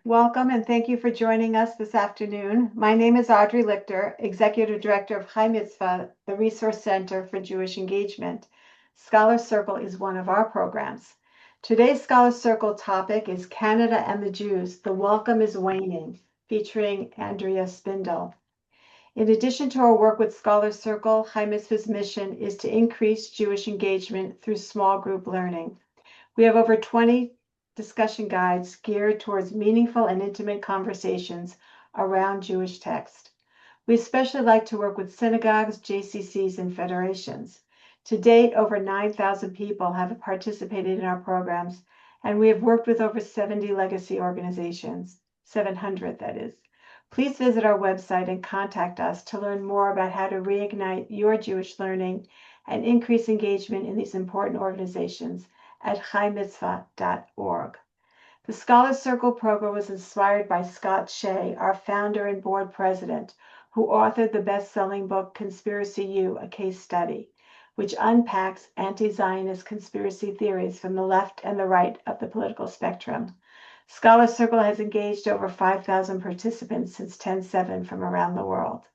Welcome and thank you for joining us this afternoon. My name is Audrey Lichter, Executive Director of Chai Mitzvah, the Resource Center for Jewish Engagement. Scholar Circle is one of our programs. Today's Scholar Circle topic is Canada and the Jews, The Welcome is Waning, featuring Andria Spindel. In addition to our work with Scholar Circle, Chai Mitzvah's mission is to increase Jewish engagement through small group learning. We have over 20 discussion guides geared towards meaningful and intimate conversations around Jewish text. We especially like to work with synagogues, JCCs, and federations. To date, over 9,000 people have participated in our programs, and we have worked with over 70 legacy organizations, 700 that is. Please visit our website and contact us to learn more about how to reignite your Jewish learning and increase engagement in these important organizations at chaimitzvah.org. The Scholar Circle program was inspired by Scott Shea, our founder and board president, who authored the best-selling book Conspiracy U, A Case Study, which unpacks anti-Zionist conspiracy theories from the left and the right of the political spectrum. Scholar Circle has engaged over 5,000 participants since 10/7 from around the world.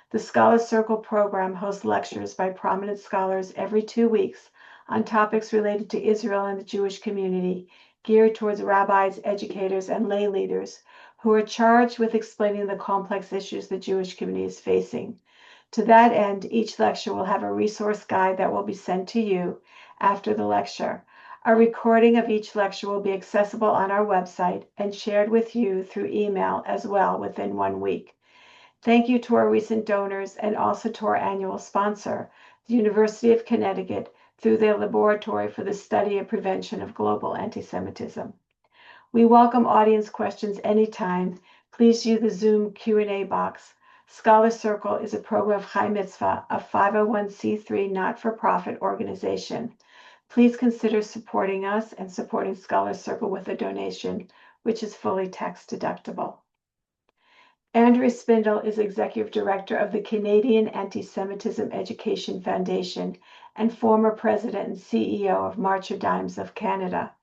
The Scholar Circle program hosts lectures by prominent scholars every 2 weeks on topics related to Israel and the Jewish community, geared towards rabbis, educators, and lay leaders who are charged with explaining the complex issues the Jewish community is facing. To that end, each lecture will have a resource guide that will be sent to you after the lecture. A recording of each lecture will be accessible on our website and shared with you through email as well within 1 week. Thank you to our recent donors and also to our annual sponsor, the University of Connecticut, through their Laboratory for the Study and Prevention of Global Antisemitism. We welcome audience questions anytime. Please use the Zoom Q&A box. Scholar Circle is a program of Chai Mitzvah, a 501c3 not-for-profit organization. Please consider supporting us and supporting Scholar Circle with a donation, which is fully tax deductible. Andria Spindel is Executive Director of the Canadian Antisemitism Education Foundation and former President and CEO of March of Dimes of Canada.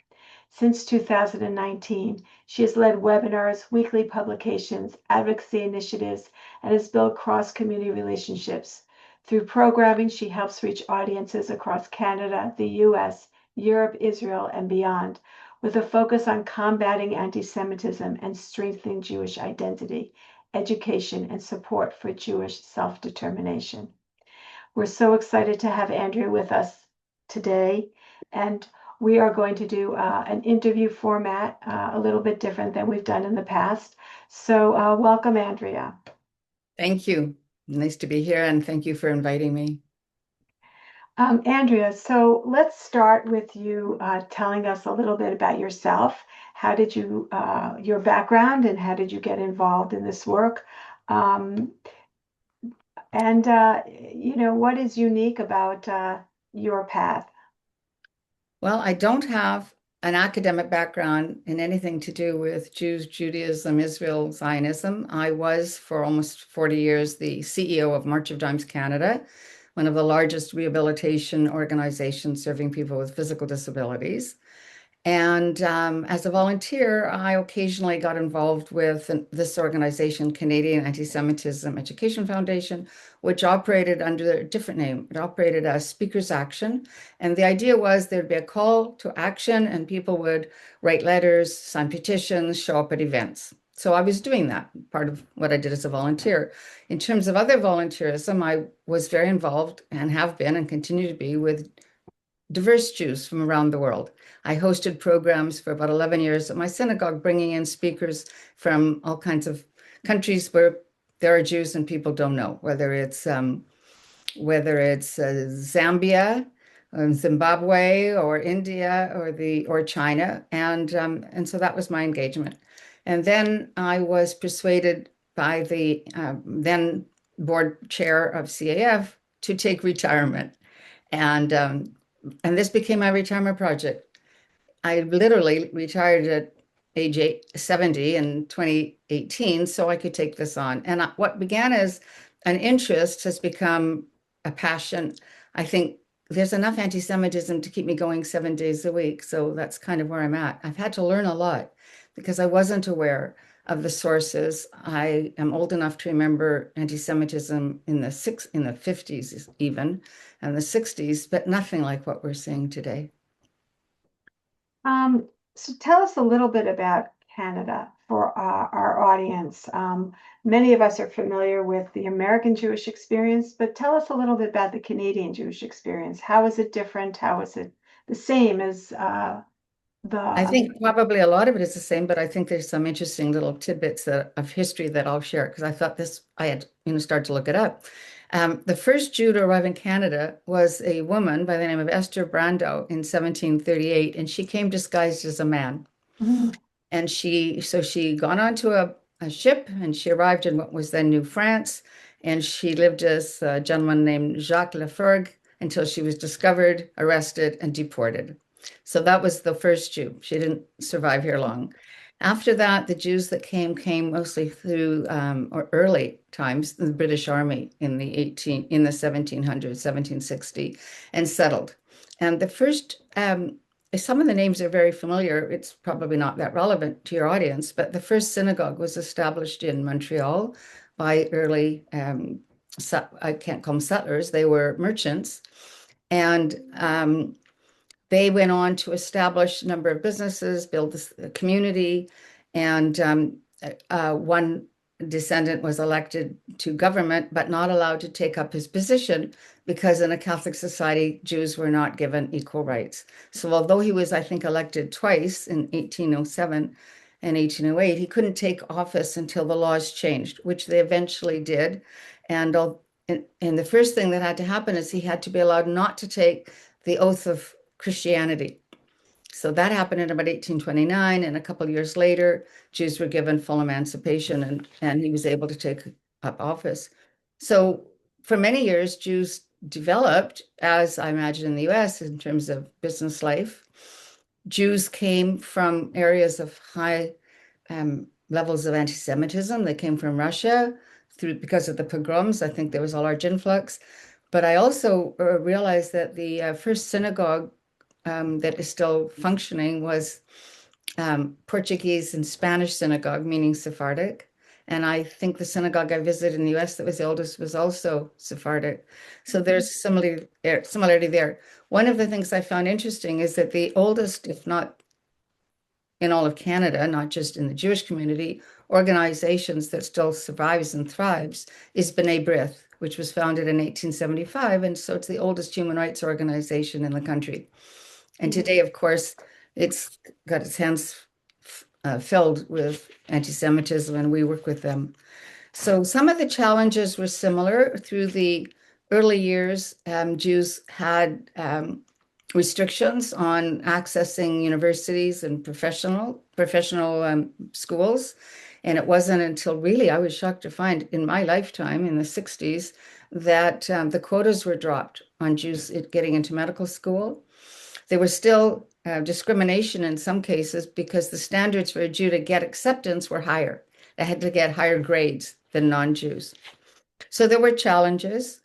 Since 2019, she has led webinars, weekly publications, advocacy initiatives, and has built cross-community relationships. Through programming, she helps reach audiences across Canada, the US, Europe, Israel, and beyond, with a focus on combating anti-Semitism and strengthening Jewish identity, education, and support for Jewish self-determination. We're so excited to have Andria with us today, and we are going to do an interview format a little bit different than we've done in the past. So welcome, Andria. Thank you. Nice to be here, and thank you for inviting me. Andria, so let's start with you telling us a little bit about yourself. How did you, your background, and how did you get involved in this work? What is unique about your path? Well, I don't have an academic background in anything to do with Jews, Judaism, Israel, Zionism. I was, for almost 40 years, the CEO of March of Dimes Canada, one of the largest rehabilitation organizations serving people with physical disabilities. And as a volunteer, I occasionally got involved with this organization, Canadian Antisemitism Education Foundation, which operated under a different name. It operated as Speakers Action. And the idea was there'd be a call to action and people would write letters, sign petitions, show up at events. So I was doing that, part of what I did as a volunteer. In terms of other volunteerism, I was very involved and have been and continue to be with diverse Jews from around the world. I hosted programs for about 11 years at my synagogue, bringing in speakers from all kinds of countries where there are Jews and people don't know, whether it's Zambia, Zimbabwe, or India, or China, and so that was my engagement. And then I was persuaded by the then board chair of CAEF to take retirement, and this became my retirement project. I literally retired at age 70 in 2018, so I could take this on. And what began as an interest has become a passion. I think there's enough anti-Semitism to keep me going 7 days a week, so that's kind of where I'm at. I've had to learn a lot. because I wasn't aware of the sources. I am old enough to remember anti-Semitism in the 50s even, and the 60s, but nothing like what we're seeing today. So tell us a little bit about Canada for our audience. Many of us are familiar with the American Jewish experience, but tell us a little bit about the Canadian Jewish experience. How is it different? How is it the same as I the? think probably a lot of it is the same, but I think there's some interesting little tidbits of history that I'll share because I thought this, I had, started to look it up. The first Jew to arrive in Canada was a woman by the name of Esther Brandow in 1738, and she came disguised as a man. Mhm. And she got onto a ship and she arrived in what was then New France. And she lived as a gentleman named Jacques Lafergue until she was discovered, arrested, and deported. So that was the first Jew. She didn't survive here long. After that, the Jews that came mostly through or early times, the British Army in the 1700s, 1760, and settled. And the first some of the names are very familiar. It's probably not that relevant to your audience, but the first synagogue was established in Montreal by early, I can't call them settlers, they were merchants. And they went on to establish a number of businesses, build a community, and one descendant was elected to government, but not allowed to take up his position because in a Catholic society, Jews were not given equal rights. So although he was, I think, elected twice in 1807 and 1808, he couldn't take office until the laws changed, which they eventually did. And the first thing that had to happen is he had to be allowed not to take the oath of Christianity. So that happened in about 1829, and a couple of years later, Jews were given full emancipation, and he was able to take up office. So for many years, Jews developed, as I imagine in the US, in terms of business life. Jews came from areas of high levels of anti-Semitism. They came from Russia because of the pogroms. I think there was a large influx. But I also realized that the first synagogue that is still functioning was Portuguese and Spanish synagogue, meaning Sephardic. And I think the synagogue I visited in the US that was the oldest was also Sephardic. So there's similarity there. One of the things I found interesting is that the oldest, if not in all of Canada, not just in the Jewish community, organizations that still survives and thrives is B'nai B'rith, which was founded in 1875. And so it's the oldest human rights organization in the country. And today, of course, it's got its hands filled with anti-Semitism, and we work with them. So some of the challenges were similar. Through the early years, Jews had restrictions on accessing universities and professional schools. And it wasn't until really, I was shocked to find in my lifetime in the 60s that the quotas were dropped on Jews getting into medical school. There was still discrimination in some cases because the standards for a Jew to get acceptance were higher. They had to get higher grades than non-Jews. So there were challenges.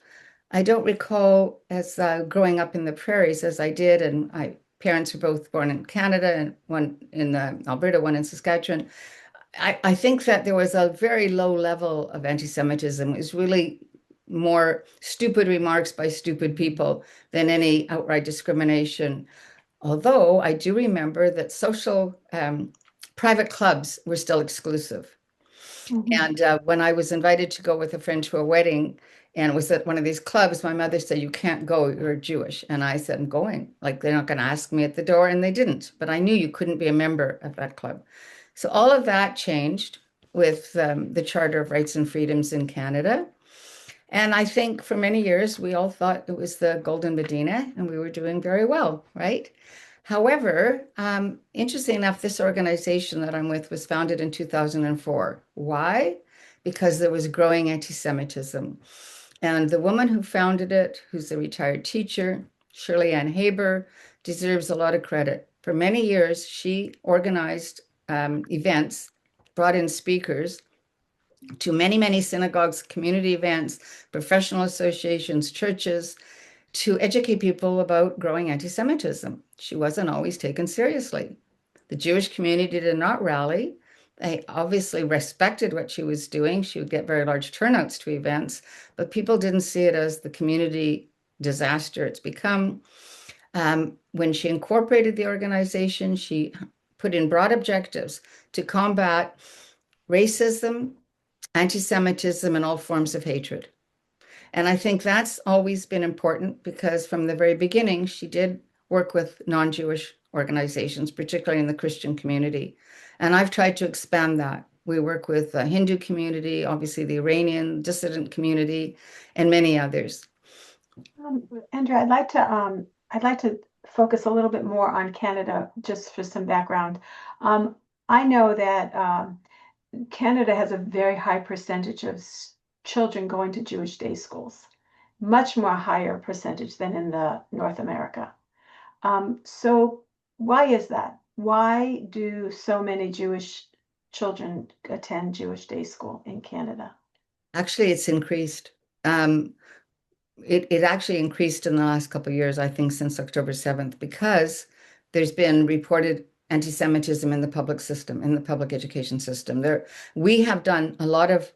I don't recall as growing up in the prairies as I did, and my parents were both born in Canada and one in Alberta, one in Saskatchewan. I think that there was a very low level of anti-Semitism. It was really more stupid remarks by stupid people than any outright discrimination. Although I do remember that social private clubs were still exclusive. Mhm. And when I was invited to go with a friend to a wedding and it was at one of these clubs, my mother said, "You can't go, you're Jewish." And I said, "I'm going." Like, they're not going to ask me at the door. And they didn't. But I knew you couldn't be a member of that club. So all of that changed with the Charter of Rights and Freedoms in Canada. And I think for many years, we all thought it was the Golden Medina and we were doing very well, right? However, interesting enough, this organization that I'm with was founded in 2004. Why? Because there was growing anti-Semitism. And the woman who founded it, who's a retired teacher, Shirley Ann Haber, deserves a lot of credit. For many years, she organized events, brought in speakers to many, many synagogues, community events, professional associations, churches, to educate people about growing anti-Semitism. She wasn't always taken seriously. The Jewish community did not rally. They obviously respected what she was doing. She would get very large turnouts to events, but people didn't see it as the community disaster it's become. When she incorporated the organization, she put in broad objectives to combat racism, anti-Semitism, and all forms of hatred. And I think that's always been important because from the very beginning, she did work with non-Jewish organizations, particularly in the Christian community. And I've tried to expand that. We work with the Hindu community, obviously the Iranian dissident community, and many others. Andrea, I'd like to focus a little bit more on Canada, just for some background. I know that Canada has a very high percentage of children going to Jewish day schools, much more higher percentage than in the North America. So why is that? Why do so many Jewish children attend Jewish day school in Canada? Actually, it's increased. Um, it actually increased in the last couple of years, I think, since October 7th, because there's been reported anti-Semitism in the public system, in the public education system. We have done a lot of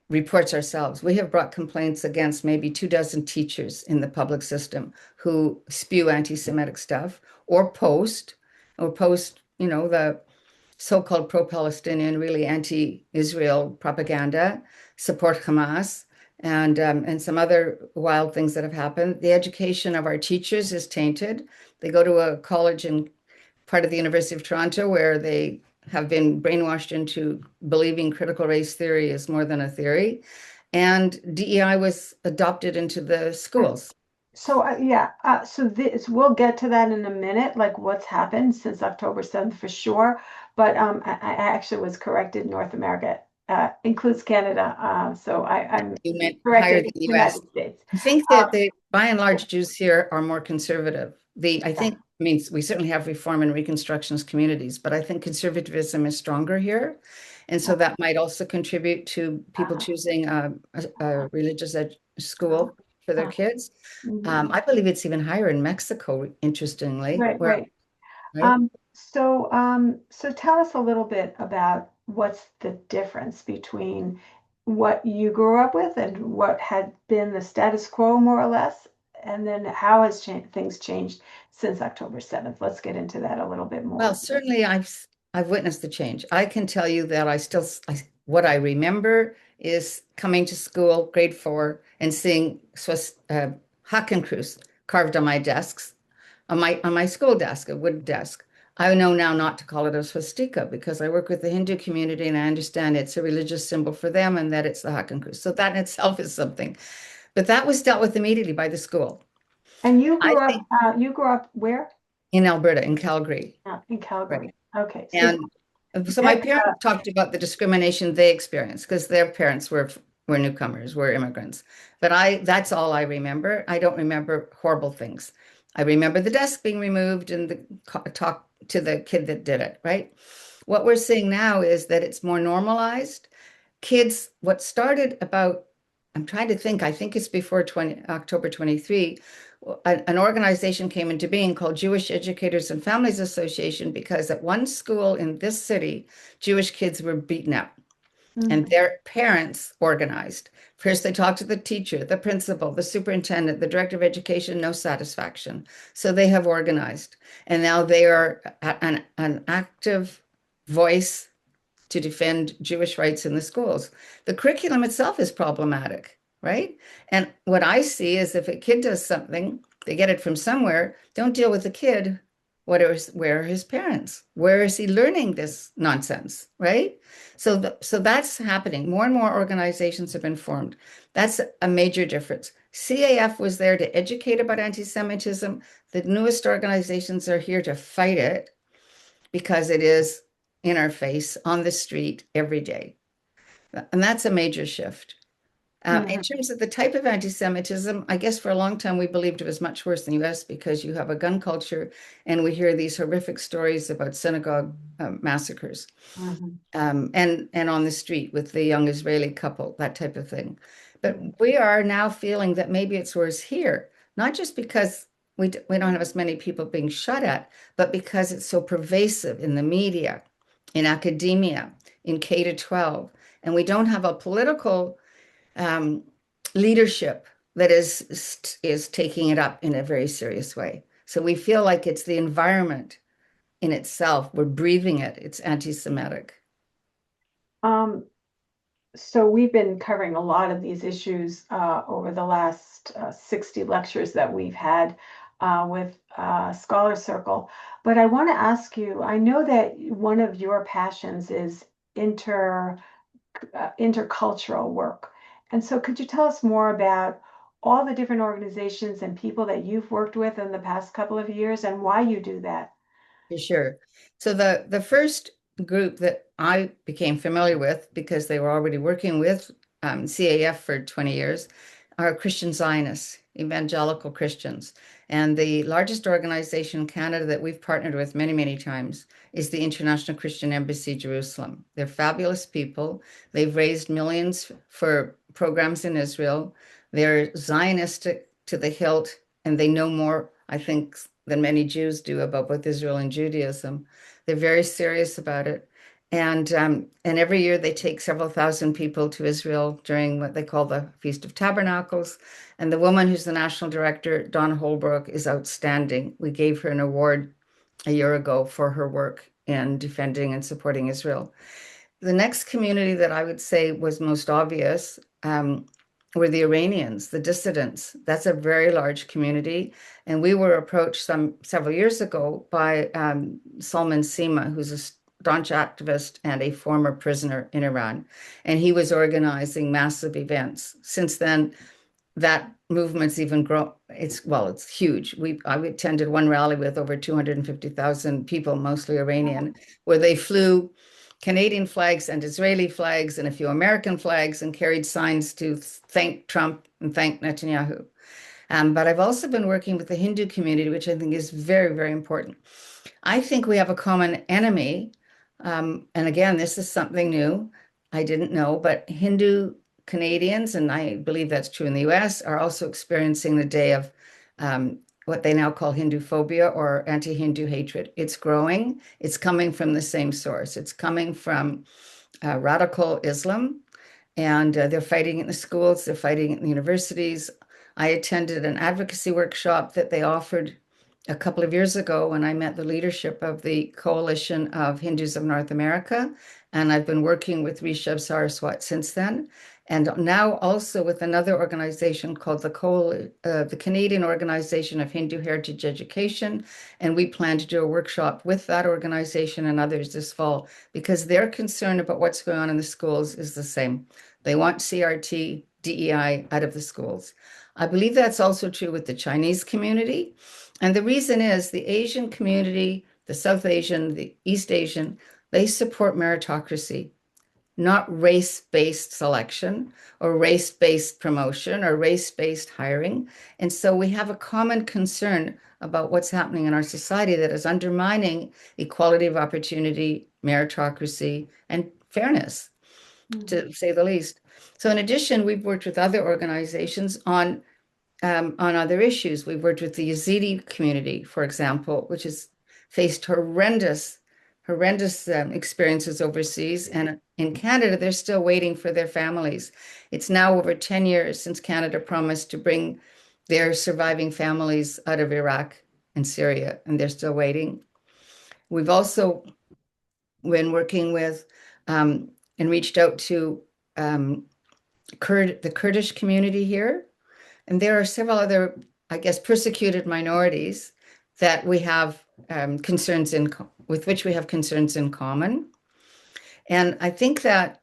reports ourselves. We have brought complaints against maybe 24 teachers in the public system who spew anti-Semitic stuff or post, the so-called pro-Palestinian, really anti-Israel propaganda, support Hamas, and some other wild things that have happened. The education of our teachers is tainted. They go to a college in part of the University of Toronto where they have been brainwashed into believing critical race theory is more than a theory. And DEI was adopted into the schools. So so this we'll get to that in a minute, like what's happened since October 7th for sure. But I actually was corrected. North America includes Canada. So I'm You meant higher corrected than the US. United States. I think Um, that by and large, Jews here are more conservative. I mean, we certainly have reform and reconstructionist communities, but I think conservatism is stronger here. And so that might also contribute to people uh, choosing a religious uh, school for their uh, kids. mhm. I believe it's even higher in Mexico, interestingly, Right, where, right. right? So tell us a little bit about what's the difference between what you grew up with and what had been the status quo, more or less, and then how has things changed since October 7th? Let's get into that a little bit Well, more. certainly I've witnessed the change. I can tell you that what I remember is coming to school, grade 4, and seeing Hakenkreuz carved on my desks, on my school desk, a wood desk. I know now not to call it a swastika because I work with the Hindu community and I understand it's a religious symbol for them and that it's the Hakenkreuz. So that in itself is something. But that was dealt with immediately by the school. And I think you grew up where? in Alberta, in Calgary, In right? Calgary. Okay, so And so my that, parents talked about the discrimination they experienced because their parents were newcomers, were immigrants. But that's all I remember. I don't remember horrible things. I remember the desk being removed and the talk to the kid that did it, right? What we're seeing now is that it's more normalized. Kids, what started about, I'm trying to think, I think it's before October 23, an organization came into being called Jewish Educators and Families Association because at one school in this city, Jewish kids were beaten up and mhm. their parents organized. First, they talked to the teacher, the principal, the superintendent, the director of education, no satisfaction. So they have organized. And now they are an active voice to defend Jewish rights in the schools. The curriculum itself is problematic, right? And what I see is if a kid does something, they get it from somewhere, don't deal with the kid. Where are his parents? Where is he learning this nonsense, right? So that's happening. More and more organizations have been formed. That's a major difference. CAEF was there to educate about anti-Semitism. The newest organizations are here to fight it because it is in our face on the street every day. And that's a major shift. In Mhm. terms of the type of anti-Semitism, I guess for a long time we believed it was much worse in the US because you have a gun culture and we hear these horrific stories about synagogue massacres Mhm. and on the street with the young Israeli couple, that type of thing. But Mhm. we are now feeling that maybe it's worse here, not just because we don't have as many people being shot at, but because it's so pervasive in the media, in academia, in K to 12, and we don't have a political um, leadership that is taking it up in a very serious way. So we feel like it's the environment in itself. We're breathing it. It's anti-Semitic. Um, so we've been covering a lot of these issues over the last 60 lectures that we've had with Scholar Circle. But I want to ask you, I know that one of your passions is intercultural work. And so could you tell us more about all the different organizations and people that you've worked with in the past couple of years and why you do that? For sure. So the first group that I became familiar with, because they were already working with CAEF for 20 years, are Christian Zionists, evangelical Christians. And the largest organization in Canada that we've partnered with many, many times is the International Christian Embassy Jerusalem. They're fabulous people. They've raised millions for programs in Israel. They're Zionistic to the hilt, and they know more, I think, than many Jews do about both Israel and Judaism. They're very serious about it. And every year they take several thousand people to Israel during what they call the Feast of Tabernacles. And the woman who's the national director, Dawn Holbrook, is outstanding. We gave her an award a year ago for her work in defending and supporting Israel. The next community that I would say was most obvious were the Iranians, the dissidents. That's a very large community. And we were approached several years ago by Salman Sima, who's a staunch activist and a former prisoner in Iran. And he was organizing massive events. Since then, that movement's even grown. It's huge. I attended one rally with over 250,000 people, mostly Iranian, where they flew Canadian flags and Israeli flags and a few American flags and carried signs to thank Trump and thank Netanyahu. But I've also been working with the Hindu community, which I think is very, very important. I think we have a common enemy. And again, this is something new. I didn't know, but Hindu Canadians, and I believe that's true in the US, are also experiencing the day of what they now call Hindu phobia or anti-Hindu hatred. It's growing. It's coming from the same source. It's coming from radical Islam, and they're fighting in the schools, they're fighting in the universities. I attended an advocacy workshop that they offered a couple of years ago when I met the leadership of the Coalition of Hindus of North America, and I've been working with Rishabh Saraswat since then. And now also with another organization called the Canadian Organization of Hindu Heritage Education. And we plan to do a workshop with that organization and others this fall because their concern about what's going on in the schools is the same. They want CRT, DEI out of the schools. I believe that's also true with the Chinese community. And the reason is the Asian community, the South Asian, the East Asian, they support meritocracy, not race-based selection or race-based promotion or race-based hiring. And so we have a common concern about what's happening in our society that is undermining equality of opportunity, meritocracy, and fairness, to say the least. So in addition, we've worked with other organizations on other issues. We've worked with the Yazidi community, for example, which has faced horrendous experiences overseas. And in Canada, they're still waiting for their families. It's now over 10 years since Canada promised to bring their surviving families out of Iraq and Syria, and they're still waiting. We've also been working with and reached out to the Kurdish community here. And there are several other, I guess, persecuted minorities that we have with which we have concerns in common. And I think that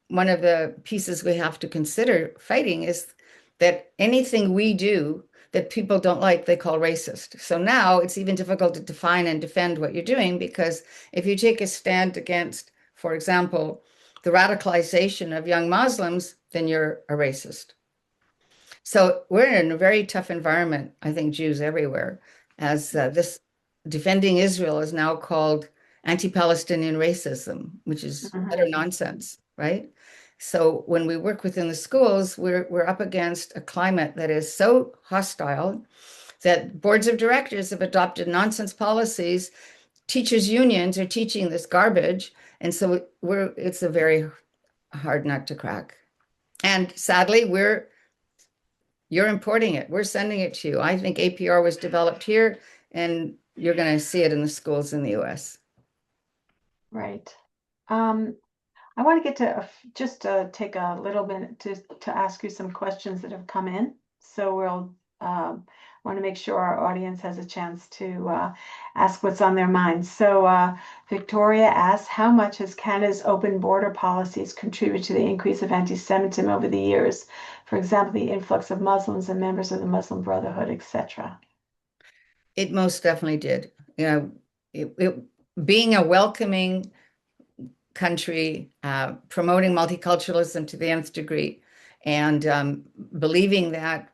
one of the pieces we have to consider fighting is that anything we do that people don't like, they call racist. So now it's even difficult to define and defend what you're doing because if you take a stand against, for example, the radicalization of young Muslims, then you're a racist. So we're in a very tough environment, I think Jews everywhere, as this defending Israel is now called anti-Palestinian racism, which is utter nonsense, right? So when we work within the schools, we're up against a climate that is so hostile, that boards of directors have adopted nonsense policies. Teachers' unions are teaching this garbage. And so it's a very hard nut to crack. And sadly, you're importing it. We're sending it to you. I think APR was developed here, and you're going to see it in the schools in the US. Right. I want to get to just take a little minute to ask you some questions that have come in. So we'll want to make sure our audience has a chance to ask what's on their minds. So Victoria asks, how much has Canada's open border policies contributed to the increase of anti-Semitism over the years? For example, the influx of Muslims and members of the Muslim Brotherhood, etc. It most definitely did. You know, being a welcoming country, promoting multiculturalism to the nth degree, and believing that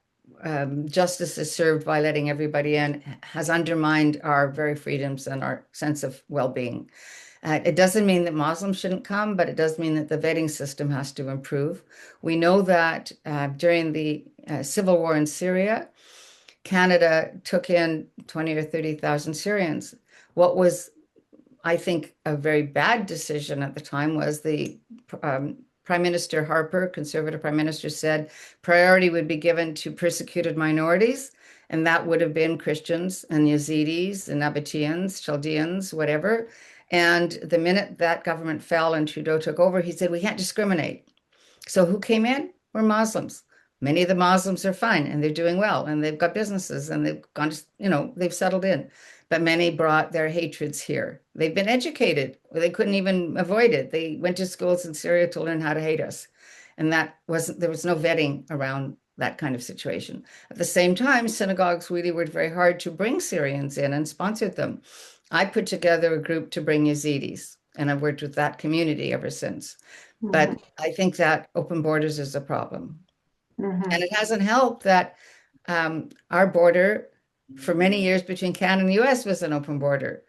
justice is served by letting everybody in has undermined our very freedoms and our sense of well-being. It doesn't mean that Muslims shouldn't come, but it does mean that the vetting system has to improve. We know that during the civil war in Syria, Canada took in 20 or 30,000 Syrians. What was, I think, a very bad decision at the time was the Prime Minister Harper, Conservative Prime Minister, said priority would be given to persecuted minorities, and that would have been Christians and Yazidis and Nabateans, Chaldeans, whatever. And the minute that government fell and Trudeau took over, he said, we can't discriminate. So who came in? Were Muslims. Many of the Muslims are fine and they're doing well and they've got businesses and they've gone to, they've settled in. But many brought their hatreds here. They've been educated. They couldn't even avoid it. They went to schools in Syria to learn how to hate us. And there was no vetting around that kind of situation. At the same time, synagogues really worked very hard to bring Syrians in and sponsored them. I put together a group to bring Yazidis, and I've worked with that community ever since. But I think that open borders is a problem. And it hasn't helped that our border for many years between Canada and the US was an open border.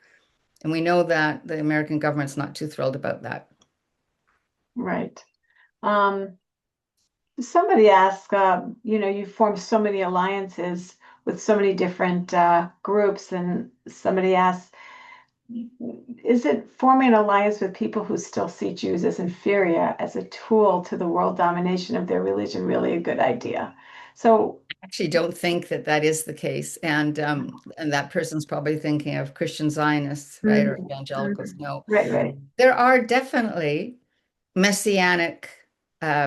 And we know that the American government's not too thrilled about that. Right. Somebody asked, you formed so many alliances with so many different groups, and somebody asked, is it forming an alliance with people who still see Jews as inferior, as a tool to the world domination of their religion, really a good idea? So I actually don't think that that is the case. And that person's probably thinking of Christian Zionists, right? Or evangelicals. No. Right. There are definitely messianic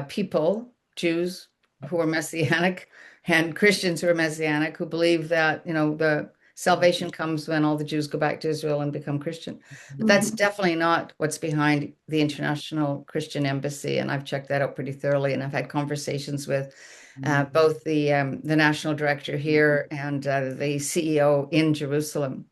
people, Jews who are messianic, and Christians who are messianic, who believe that, the salvation comes when all the Jews go back to Israel and become Christian. But that's definitely not what's behind the International Christian Embassy. And I've checked that out pretty thoroughly. And I've had conversations with both the national director here and the CEO in Jerusalem.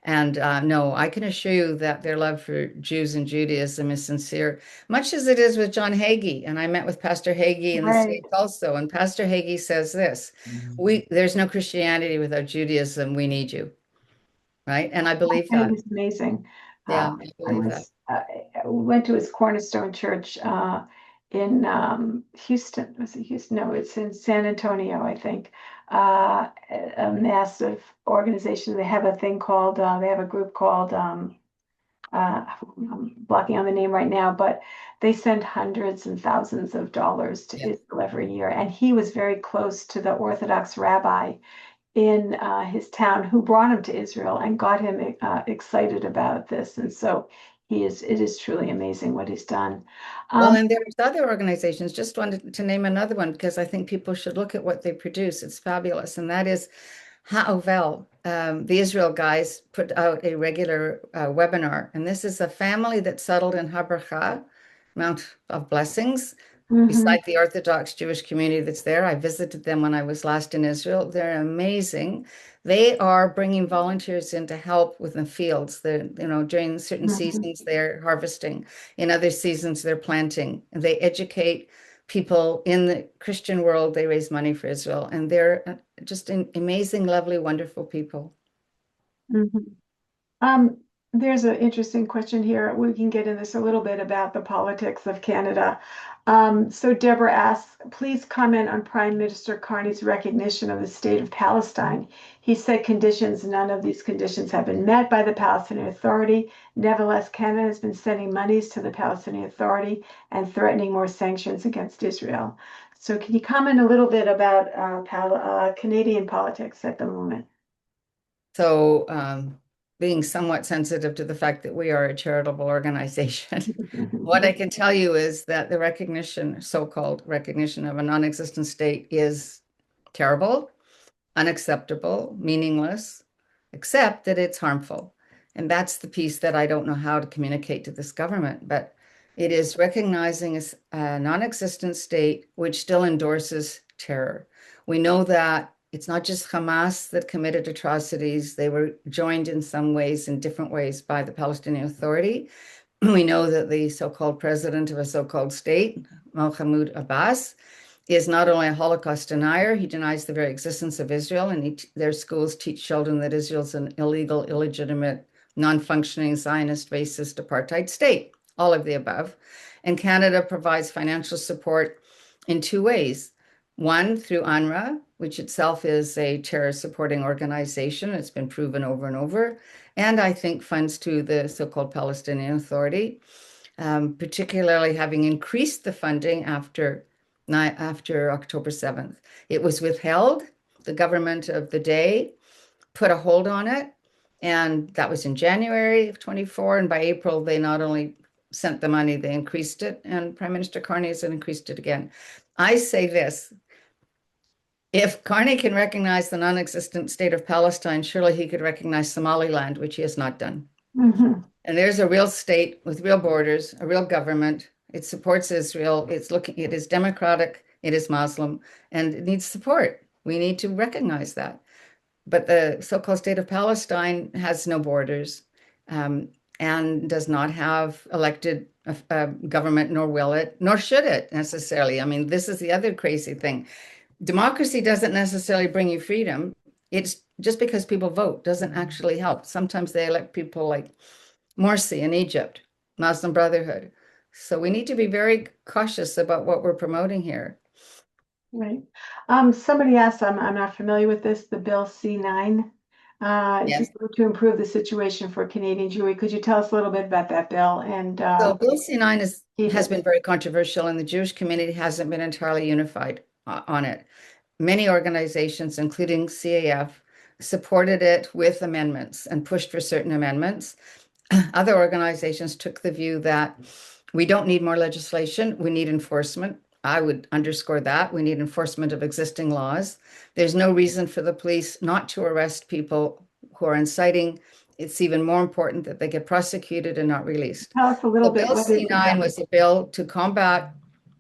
And no, I can assure you that their love for Jews and Judaism is sincere, much as it is with John Hagee. And I met with Pastor Hagee in the States also. And Pastor Hagee says this, there's no Christianity without Judaism. We need you. Right. And I believe that. It's amazing. Yeah, I believe that. I went to his Cornerstone Church in Houston. Was it Houston? No, it's in San Antonio, I think. A massive organization. They have a thing called, they have a group called, I'm blocking on the name right now, but they send hundreds and thousands of dollars to Israel every year. And he was very close to the Orthodox rabbi in his town who brought him to Israel and got him excited about this. And so it is truly amazing what he's done. Well, and there's other organizations, just wanted to name another one because I think people should look at what they produce. It's fabulous. And that is Ha'ovel. The Israel guys put out a regular webinar. And this is a family that settled in Habracha, Mount of Blessings, beside the Orthodox Jewish community that's there. I visited them when I was last in Israel. They're amazing. They are bringing volunteers in to help with the fields. During certain seasons, they're harvesting. In other seasons, they're planting. And they educate people in the Christian world. They raise money for Israel. And they're just amazing, lovely, wonderful people. There's an interesting question here. We can get in this a little bit about the politics of Canada. So Deborah asks, please comment on Prime Minister Carney's recognition of the state of Palestine. He said none of these conditions have been met by the Palestinian Authority. Nevertheless, Canada has been sending monies to the Palestinian Authority and threatening more sanctions against Israel. So can you comment a little bit about Canadian politics at the moment? So, being somewhat sensitive to the fact that we are a charitable organization, what I can tell you is that the recognition, so-called recognition of a non-existent state is terrible, unacceptable, meaningless, except that it's harmful. And that's the piece that I don't know how to communicate to this government, but it is recognizing a non-existent state which still endorses terror. We know that it's not just Hamas that committed atrocities. They were joined in some ways, in different ways, by the Palestinian Authority. We know that the so-called president of a so-called state, Mahmoud Abbas, is not only a Holocaust denier, he denies the very existence of Israel, and their schools teach children that Israel's an illegal, illegitimate, non-functioning Zionist, racist, apartheid state, all of the above. And Canada provides financial support in two ways. One, through UNRWA, which itself is a terror supporting organization. It's been proven over and over. And I think funds to the so-called Palestinian Authority, particularly having increased the funding after October 7th. It was withheld. The government of the day put a hold on it. And that was in January of 24. And by April, they not only sent the money, they increased it. And Prime Minister Carney has increased it again. I say this, if Carney can recognize the non-existent state of Palestine, surely he could recognize Somaliland, which he has not done. Mhm. And there's a real state with real borders, a real government. It supports Israel. It is democratic, it is Muslim, and it needs support. We need to recognize that. But the so-called state of Palestine has no borders, and does not have elected government, nor will it, nor should it necessarily. I mean, this is the other crazy thing. Democracy doesn't necessarily bring you freedom. It's just because people vote doesn't actually help. Sometimes they elect people like Morsi in Egypt, Muslim Brotherhood. So we need to be very cautious about what we're promoting here. Right. Somebody asked, I'm not familiar with this, the Bill C9. Yes. To improve the situation for Canadian Jewry. Could you tell us a little bit about that bill and So Bill C9 has David? been very controversial, and the Jewish community hasn't been entirely unified on it. Many organizations, including CAEF, supported it with amendments and pushed for certain amendments. Other organizations took the view that we don't need more legislation, we need enforcement. I would underscore that. We need enforcement of existing laws. There's no reason for the police not to arrest people who are inciting. It's even more important that they get prosecuted and not released. Tell us a little So bit Bill what is the C9 bill? was a bill to combat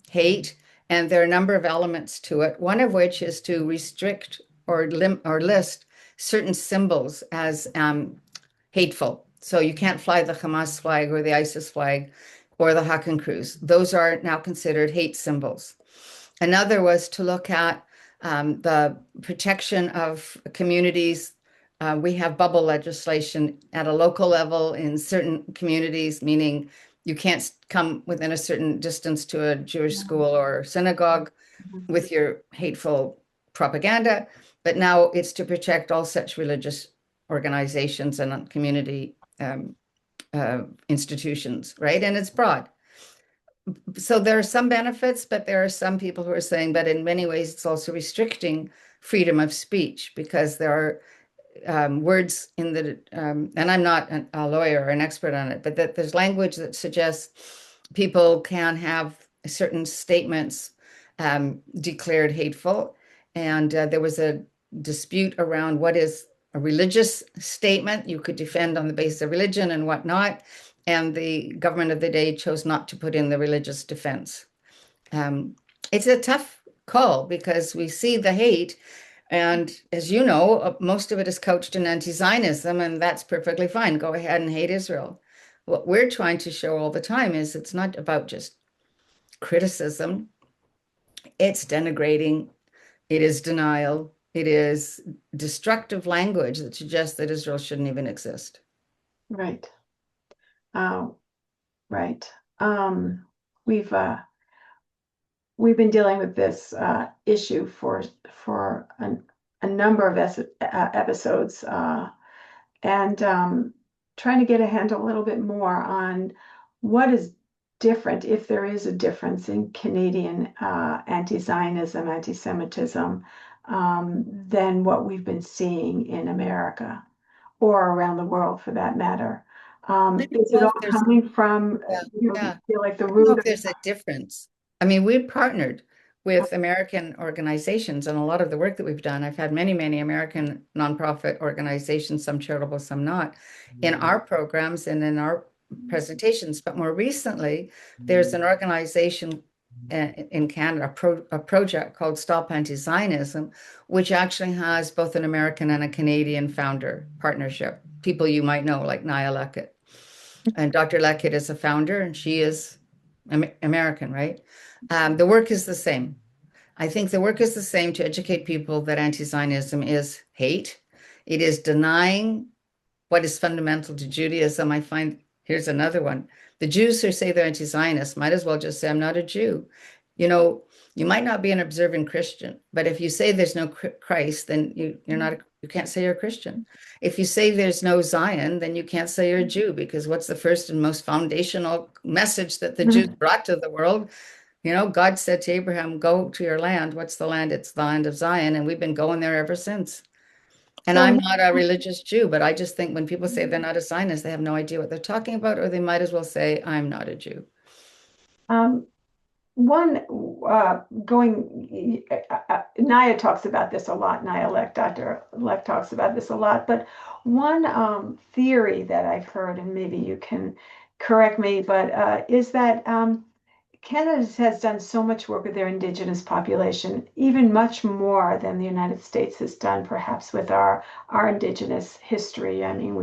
hate, and there are a number of elements to it, one of which is to restrict or list certain symbols as hateful. So you can't fly the Hamas flag or the ISIS flag or the Haken Cruz. Those are now considered hate symbols. Another was to look at the protection of communities. We have bubble legislation at a local level in certain communities, meaning you can't come within a certain distance to a Jewish school or synagogue with your hateful propaganda. But now it's to protect all such religious organizations and community institutions, right? And it's broad. So there are some benefits, but there are some people who are saying, but in many ways, it's also restricting freedom of speech because there are words in the, and I'm not a lawyer or an expert on it, but that there's language that suggests people can have certain statements declared hateful. And there was a dispute around what is a religious statement you could defend on the basis of religion and whatnot. And the government of the day chose not to put in the religious defense. It's a tough call because we see the hate. And as you know, most of it is couched in anti-Zionism, and that's perfectly fine. Go ahead and hate Israel. What we're trying to show all the time is it's not about just criticism. It's denigrating. It is denial. It is destructive language that suggests that Israel shouldn't even exist. Right. Oh, right. Um, we've we've been dealing with this issue for a number of episodes, and trying to get a handle a little bit more on what is different, if there is a difference in Canadian anti-Zionism, anti-Semitism, than what we've been seeing in America or around the world for that matter. I don't Is it know all if there's, coming from, yeah, you yeah. feel like the I don't know root if there's a difference. I mean, we've partnered with American organizations and a lot of the work that we've done. I've had many, many American nonprofit organizations, some charitable, some not, in our programs and in our presentations. But more recently, there's an organization in Canada, a project called Stop Anti-Zionism, which actually has both an American and a Canadian founder partnership. People you might know, like Nia Leckett. And Dr. Leckett is a founder, and she is American, right? The work is the same. I think the work is the same to educate people that anti-Zionism is hate. It is denying what is fundamental to Judaism. I find here's another one. The Jews who say they're anti-Zionist might as well just say, I'm not a Jew. You know, you might not be an observant Christian, but if you say there's no Christ, then you're not, you can't say you're a Christian. If you say there's no Zion, then you can't say you're a Jew, because what's the first and most foundational message that the Jews brought to the world? You know, God said to Abraham, go to your land. What's the land? It's the land of Zion. And we've been going there ever since. And I'm so? not a religious Jew, but I just think when people say they're not a Zionist, they have no idea what they're talking about, or they might as well say, I'm not a Jew. Um, One going, Naya talks about this a lot. Naya Leck, Dr. Leck talks about this a lot. But one theory that I've heard, and maybe you can correct me, but is that Canada has done so much work with their Indigenous population, even much more than the United States has done, perhaps with our Indigenous history. I mean,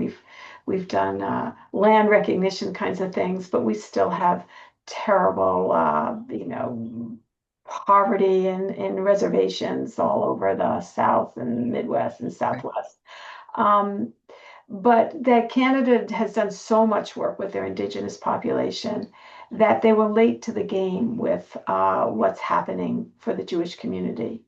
we've done land recognition kinds of things, but we still have terrible, poverty in reservations all over the South and Midwest and Right. Southwest. Um, but that Canada has done so much work with their Indigenous population that they were late to the game with what's happening for the Jewish community.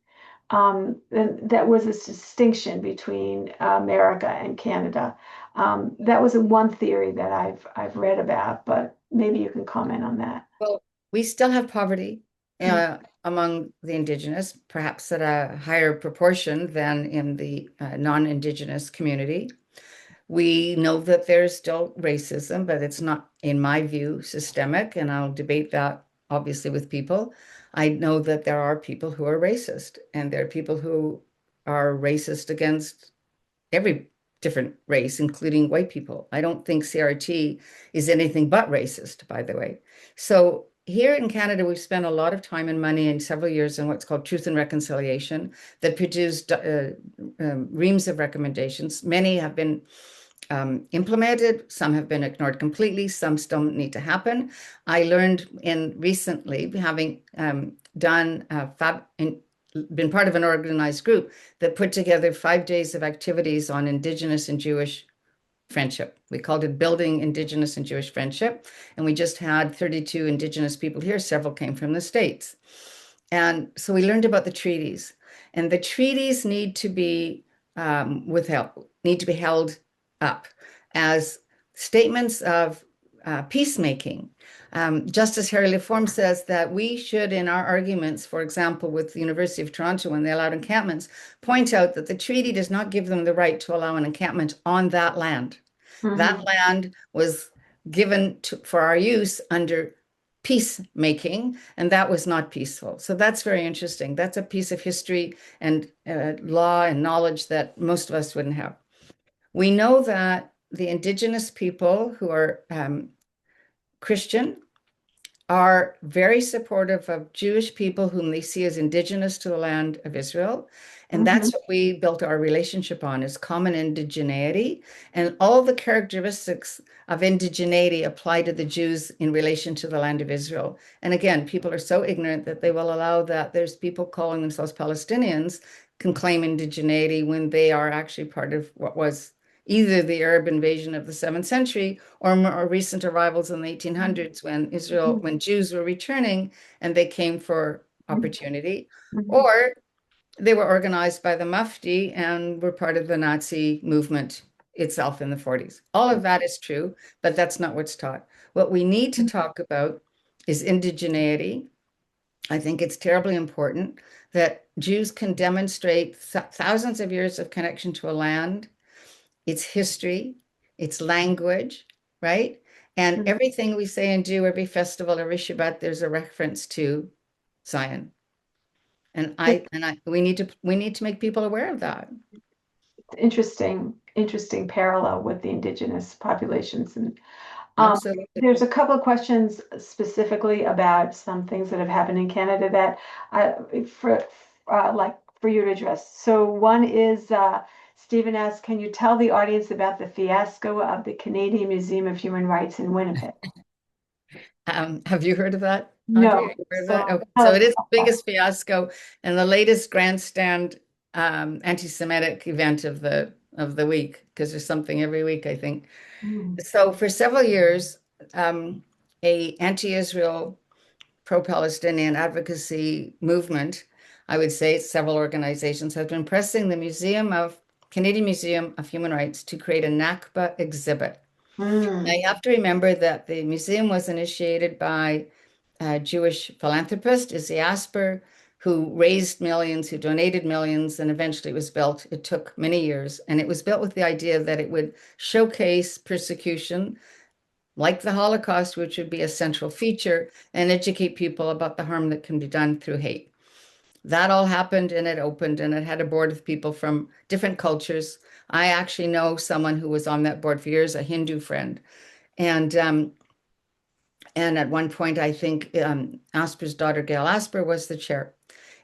And that was a distinction between America and Canada. That was one theory that I've read about, but maybe you can comment on that. Well, we still have poverty Mm. among the Indigenous, perhaps at a higher proportion than in the non-Indigenous community. We know that there's still racism, but it's not, in my view, systemic, and I'll debate that obviously with people. I know that there are people who are racist, and there are people who are racist against every different race, including white people. I don't think CRT is anything but racist, by the way. So here in Canada, we've spent a lot of time and money in several years in what's called Truth and Reconciliation that produced reams of recommendations. Many have been implemented, some have been ignored completely, some still need to happen. I learned in recently, having done been part of an organized group that put together 5 days of activities on Indigenous and Jewish friendship. We called it Building Indigenous and Jewish Friendship. And we just had 32 Indigenous people here. Several came from the States. And so we learned about the treaties. And the treaties need to be need to be held up as statements of peacemaking. Justice Harry Laforme says that we should, in our arguments, for example, with the University of Toronto when they allowed encampments, point out that the treaty does not give them the right to allow an encampment on that land. That Mhm. land was given for our use under peacemaking, and that was not peaceful. So that's very interesting. That's a piece of history and law and knowledge that most of us wouldn't have. We know that the Indigenous people who are Christian are very supportive of Jewish people whom they see as indigenous to the land of Israel. And Mhm. that's what we built our relationship on, is common indigeneity. And all the characteristics of indigeneity apply to the Jews in relation to the land of Israel. And again, people are so ignorant that they will allow that there's people calling themselves Palestinians can claim indigeneity when they are actually part of what was either the Arab invasion of the 7th century or more recent arrivals in the 1800s when Jews were returning and they came for opportunity, or they were organized by the Mufti and were part of the Nazi movement itself in the 40s. All of that is true, but that's not what's taught. What we need to talk about is indigeneity. I think it's terribly important that Jews can demonstrate thousands of years of connection to a land, its history, its language, right? And everything we say and do, every festival, every Shabbat, there's a reference to Zion. And we need to make people aware of that. Interesting parallel with the indigenous populations. And Absolutely. there's a couple of questions specifically about some things that have happened in Canada that for you to address. So one is Stephen asks, can you tell the audience about the fiasco of the Canadian Museum of Human Rights in Winnipeg? Have you heard of that, No. Andrea? Okay. So So it is the biggest fiasco and the latest grandstand anti-Semitic event of the week, because there's something every week, I think. So for several years, a anti-Israel, pro-Palestinian advocacy movement, I would say several organizations have been pressing the Canadian Museum of Human Rights to create a Nakba exhibit. Now you have to remember that the museum was initiated by a Jewish philanthropist, Izzy Asper, who raised millions, who donated millions, and eventually it was built. It took many years, and it was built with the idea that it would showcase persecution, like the Holocaust, which would be a central feature, and educate people about the harm that can be done through hate. That all happened, and it opened, and it had a board of people from different cultures. I actually know someone who was on that board for years, a Hindu friend. And at one point, I think Asper's daughter, Gail Asper, was the chair.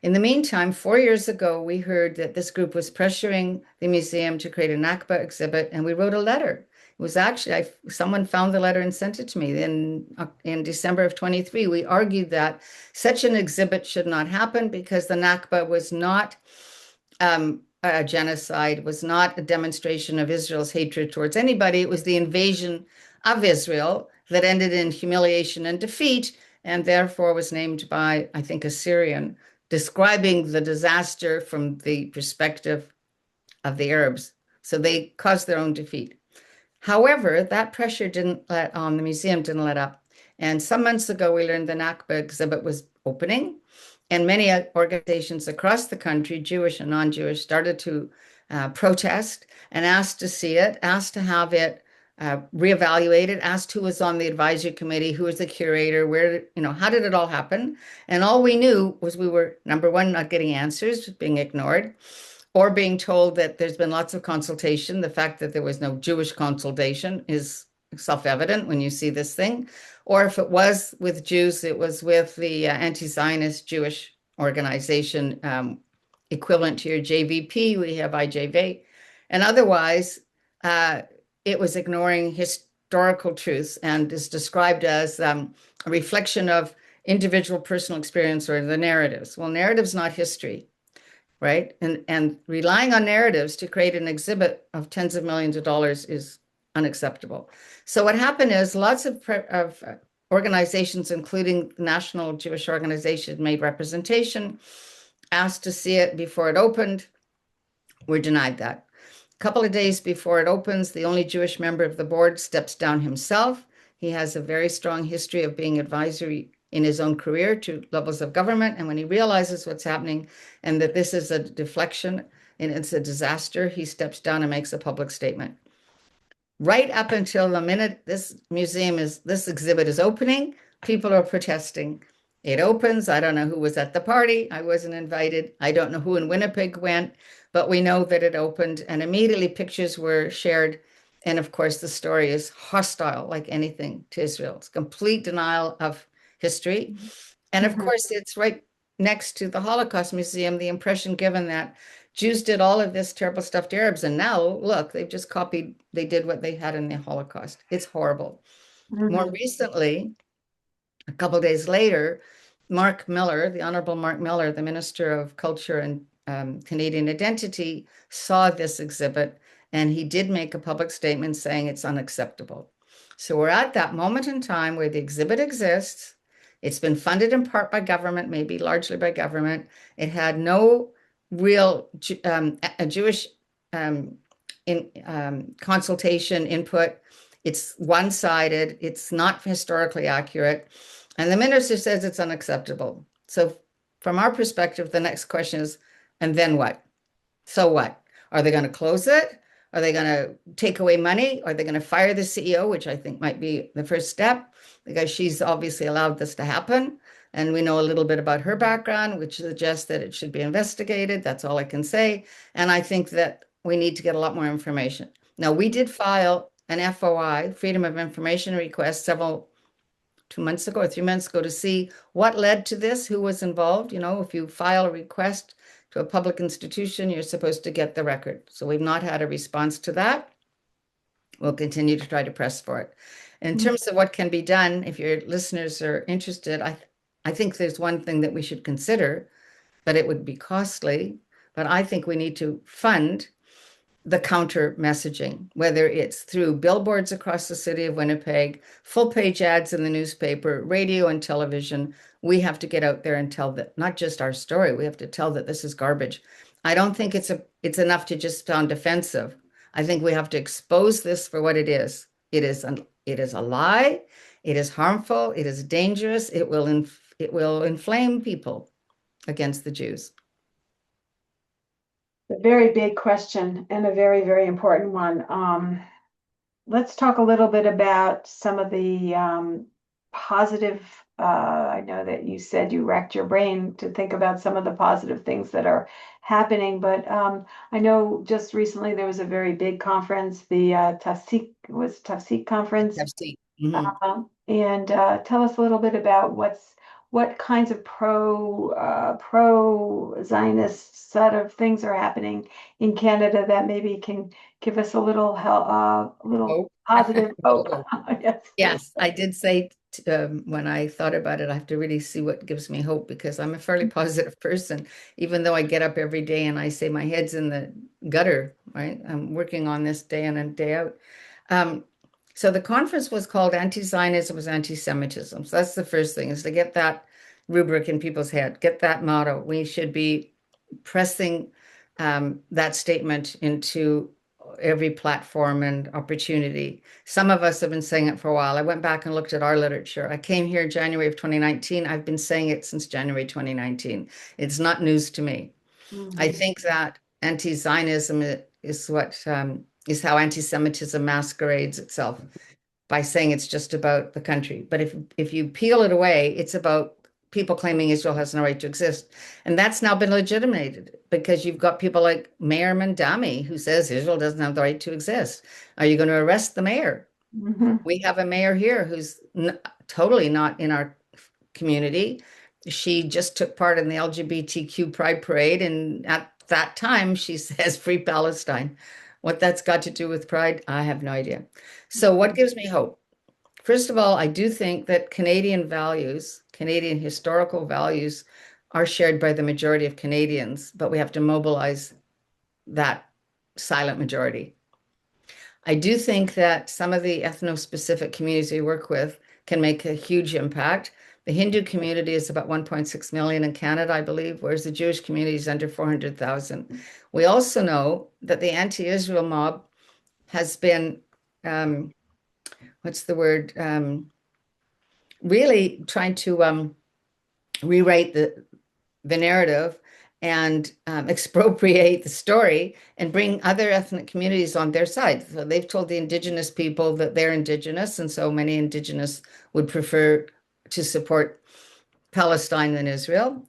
In the meantime, 4 years ago, we heard that this group was pressuring the museum to create a Nakba exhibit, and we wrote a letter. It was actually, someone found the letter and sent it to me in December of 23. We argued that such an exhibit should not happen because the Nakba was not a genocide, was not a demonstration of Israel's hatred towards anybody. It was the invasion of Israel that ended in humiliation and defeat, and therefore was named by, I think, a Syrian, describing the disaster from the perspective of the Arabs. So they caused their own defeat. However, that pressure didn't let on, the museum didn't let up. And some months ago, we learned the Nakba exhibit was opening, and many organizations across the country, Jewish and non-Jewish, started to protest and asked to see it, asked to have it reevaluated, asked who was on the advisory committee, who was the curator, how did it all happen? And all we knew was we were, number one, not getting answers, being ignored, or being told that there's been lots of consultation. The fact that there was no Jewish consultation is self-evident when you see this thing. Or if it was with Jews, it was with the anti-Zionist Jewish organization, equivalent to your JVP. We have IJV. And otherwise, it was ignoring historical truths and is described as a reflection of individual personal experience or the narratives. Well, narrative's not history, right? And relying on narratives to create an exhibit of tens of millions of dollars is unacceptable. So what happened is lots of organizations, including the National Jewish Organization, made representation, asked to see it before it opened. We're denied that. A couple of days before it opens, the only Jewish member of the board steps down himself. He has a very strong history of being advisory in his own career to levels of government. And when he realizes what's happening and that this is a deflection and it's a disaster, he steps down and makes a public statement. Right up until the minute this exhibit is opening, people are protesting. It opens. I don't know who was at the party. I wasn't invited. I don't know who in Winnipeg went, but we know that it opened and immediately pictures were shared. And of course, the story is hostile like anything to Israel. It's complete denial of history. And of course, it's right next to the Holocaust Museum, the impression given that Jews did all of this terrible stuff to Arabs. And now, look, they've just copied, they did what they had in the Holocaust. It's horrible. More recently, a couple of days later, Mark Miller, the Honorable Mark Miller, the Minister of Culture and Canadian Identity, saw this exhibit and he did make a public statement saying it's unacceptable. So we're at that moment in time where the exhibit exists. It's been funded in part by government, maybe largely by government. It had no real a Jewish consultation input. It's one-sided. It's not historically accurate. And the minister says it's unacceptable. So from our perspective, the next question is, and then what? So what? Are they going to close it? Are they going to take away money? Are they going to fire the CEO, which I think might be the first step, because she's obviously allowed this to happen. And we know a little bit about her background, which suggests that it should be investigated. That's all I can say. And I think that we need to get a lot more information. Now, we did file an FOI, Freedom of Information request, 2 months ago or 3 months ago, to see what led to this, who was involved. You know, if you file a request to a public institution, you're supposed to get the record. So we've not had a response to that. We'll continue to try to press for it. In terms of what can be done, if your listeners are interested, I think there's one thing that we should consider, but it would be costly. But I think we need to fund the counter messaging, whether it's through billboards across the city of Winnipeg, full page ads in the newspaper, radio and television. We have to get out there and tell that, not just our story, we have to tell that this is garbage. I don't think it's enough to just sound defensive. I think we have to expose this for what it is. It is a lie. It is harmful. It is dangerous. It will inflame people against the Jews. A very big question and a very, very important one. Let's talk a little bit about some of the positive. I know that you said you racked your brain to think about some of the positive things that are happening, but I know just recently there was a very big conference, the Tafsik conference. Mhm. And tell us a little bit about what kinds of pro Zionist sort of things are happening in Canada that maybe can give us a little help, Hope. positive hope. Yes. Yes, I did say when I thought about it, I have to really see what gives me hope, because I'm a fairly positive person, even though I get up every day and I say my head's in the gutter, right? I'm working on this day in and day out. So the conference was called Anti-Zionism was Antisemitism. So that's the first thing, is to get that rubric in people's head, get that motto. We should be pressing that statement into every platform and opportunity. Some of us have been saying it for a while. I went back and looked at our literature. I came here January of 2019. I've been saying it since January 2019. It's not news to me. I think that anti-Zionism is what is how anti-Semitism masquerades itself, by saying it's just about the country. But if you peel it away, it's about people claiming Israel has no right to exist. And that's now been legitimated, because you've got people like Mayor Mandami, who says Israel doesn't have the right to exist. Are you going to arrest the mayor? We have a mayor here who's totally not in our community. She just took part in the LGBTQ Pride Parade, and at that time she says Free Palestine. What that's got to do with pride, I have no idea. So what gives me hope? First of all, I do think that Canadian values, Canadian historical values, are shared by the majority of Canadians, but we have to mobilize that silent majority. I do think that some of the ethno-specific communities we work with can make a huge impact. The Hindu community is about 1.6 million in Canada, I believe, whereas the Jewish community is under 400,000. We also know that the anti-Israel mob has been, what's the word, really trying to rewrite the narrative and expropriate the story and bring other ethnic communities on their side. So they've told the Indigenous people that they're Indigenous, and so many Indigenous would prefer to support Palestine than Israel.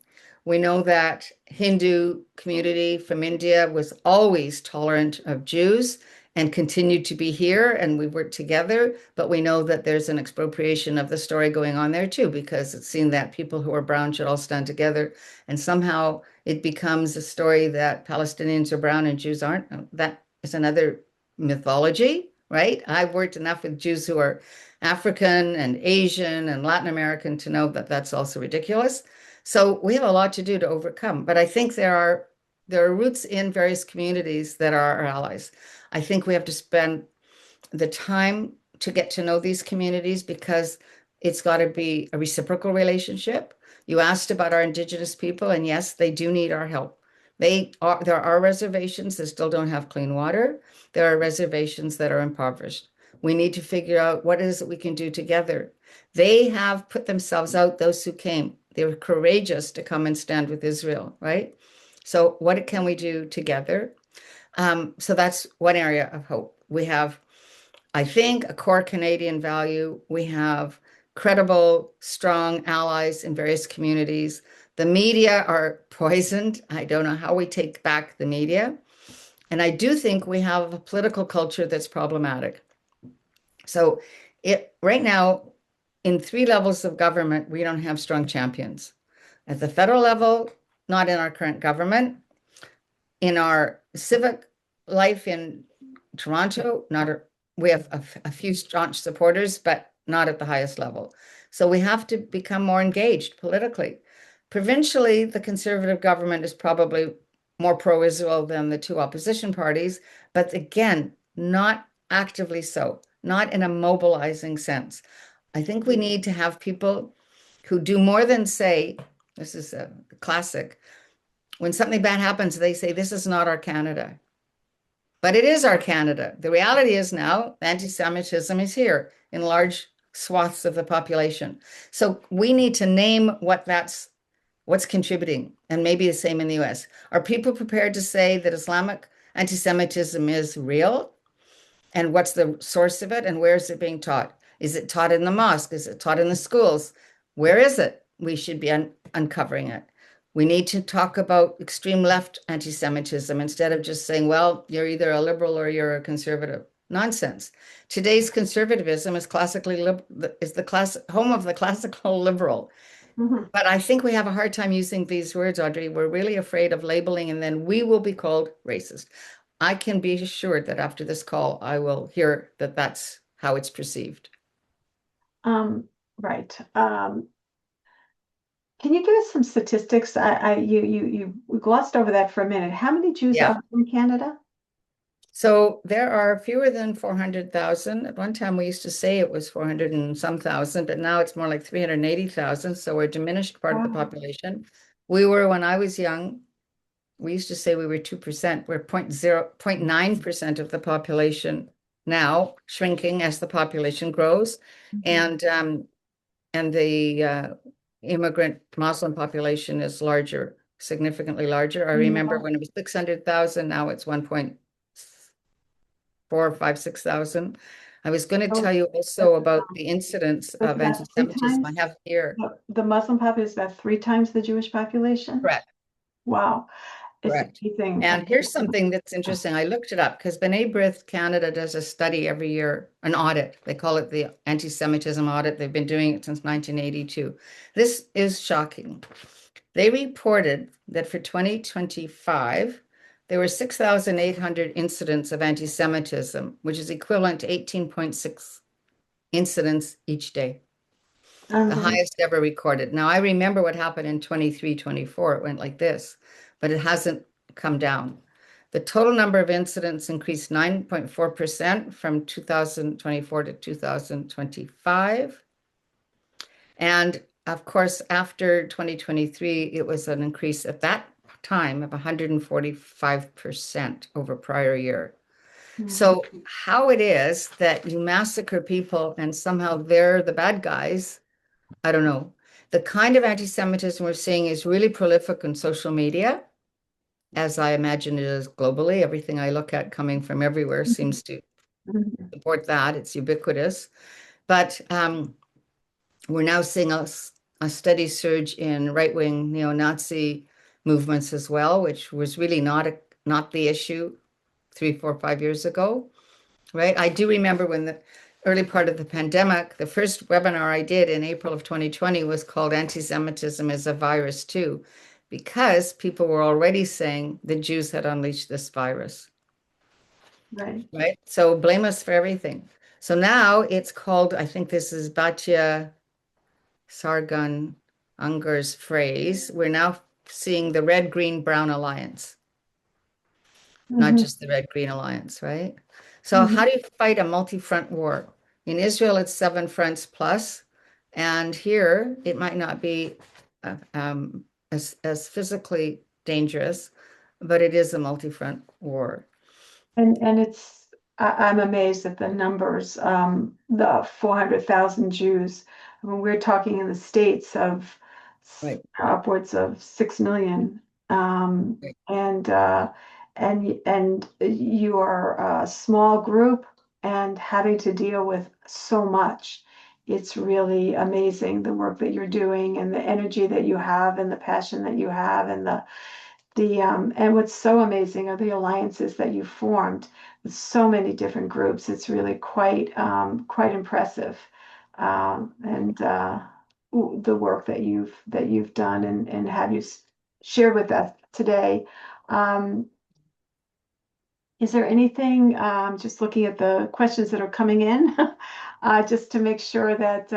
We know that Hindu community from India was always tolerant of Jews and continued to be here, and we work together. But we know that there's an expropriation of the story going on there too, because it's seen that people who are brown should all stand together, and somehow it becomes a story that Palestinians are brown and Jews aren't. That is another mythology, right? I've worked enough with Jews who are African and Asian and Latin American to know that that's also ridiculous. So we have a lot to do to overcome. But I think there are There are roots in various communities that are our allies. I think we have to spend the time to get to know these communities because it's got to be a reciprocal relationship. You asked about our Indigenous people, and yes, they do need our help. There are reservations that still don't have clean water. There are reservations that are impoverished. We need to figure out what it is that we can do together. They have put themselves out, those who came. They were courageous to come and stand with Israel, right? So, what can we do together? So that's one area of hope. We have, I think, a core Canadian value. We have credible, strong allies in various communities. The media are poisoned. I don't know how we take back the media. And I do think we have a political culture that's problematic. So right now, in three levels of government, we don't have strong champions. At the federal level, not in our current government. In our civic life in Toronto, we have a few staunch supporters, but not at the highest level. So we have to become more engaged politically. Provincially, the Conservative government is probably more pro-Israel than the two opposition parties, but again, not actively so, not in a mobilizing sense. I think we need to have people who do more than say, this is a classic, when something bad happens, they say, this is not our Canada. But it is our Canada. The reality is now anti-Semitism is here in large swaths of the population. So we need to name what's contributing, and maybe the same in the US. Are people prepared to say that Islamic anti-Semitism is real? And what's the source of it? And where is it being taught? Is it taught in the mosque? Is it taught in the schools? Where is it? We should be uncovering it. We need to talk about extreme left anti-Semitism instead of just saying, well, you're either a liberal or you're a conservative. Nonsense. Today's conservatism is the home of the classical liberal. Mhm. But I think we have a hard time using these words, Audrey. We're really afraid of labeling, and then we will be called racist. I can be assured that after this call, I will hear that that's how it's perceived. Right. Can you give us some statistics? You glossed over that for a minute. How many Jews Yeah. are in Canada? So there are fewer than 400,000. At one time, we used to say it was 400 and some thousand, but now it's more like 380,000. So we're a diminished part of the Wow. population. We were, when I was young, we used to say we were 2%. We're 0.9% of the population now, shrinking as the population grows. Mhm. And the immigrant Muslim population is larger, significantly larger. I remember Yeah. when it was 600,000, now it's 1.4, 5, 6,000. I was going to tell So you that's, also about the incidence that's of about three anti-Semitism. I times. have here. The Muslim population is about three times the Jewish population. Correct. Wow. It's Correct. amazing. And here's something that's interesting. I looked it up because B'nai B'rith Canada does a study every year, an audit. They call it the anti-Semitism audit. They've been doing it since 1982. This is shocking. They reported that for 2025, there were 6,800 incidents of anti-Semitism, which is equivalent to 18.6 incidents each day, the Unbelievable. highest ever recorded. Now, I remember what happened in 23, 24. It went like this, but it hasn't come down. The total number of incidents increased 9.4% from 2024 to 2025. And of course, after 2023, it was an increase at that time of 145% over prior year. Mhm. So how it is that you massacre people and somehow they're the bad guys, I don't know. The kind of anti-Semitism we're seeing is really prolific in social media, as I imagine it is globally. Everything I look at coming from everywhere seems to Mhm. support that. It's ubiquitous. But we're now seeing a steady surge in right-wing neo-Nazi movements as well, which was really not the issue 3, 4, 5 years ago, right? I do remember when the early part of the pandemic, the first webinar I did in April of 2020 was called Anti-Semitism is a Virus Too, because people were already saying the Jews had unleashed this virus, Right. right? So blame us for everything. So now it's called, I think this is Batya Sargon Unger's phrase. We're now seeing the red, green, brown alliance. not Mhm. just the Red Green Alliance, right? So Mhm. how do you fight a multi-front war? In Israel, it's 7 fronts plus, and here it might not be as physically dangerous, but it is a multi-front war. And it's I'm amazed at the numbers. The 400,000 Jews. When we're talking in the States of Right. upwards of 6 million, um, Right. and uh, and you are a small group and having to deal with so much. It's really amazing the work that you're doing and the energy that you have and the passion that you have and the and what's so amazing are the alliances that you formed with so many different groups. It's really quite impressive, and the work that you've done and have you shared with us today. Um, is there anything, just looking at the questions that are coming in, just to make sure that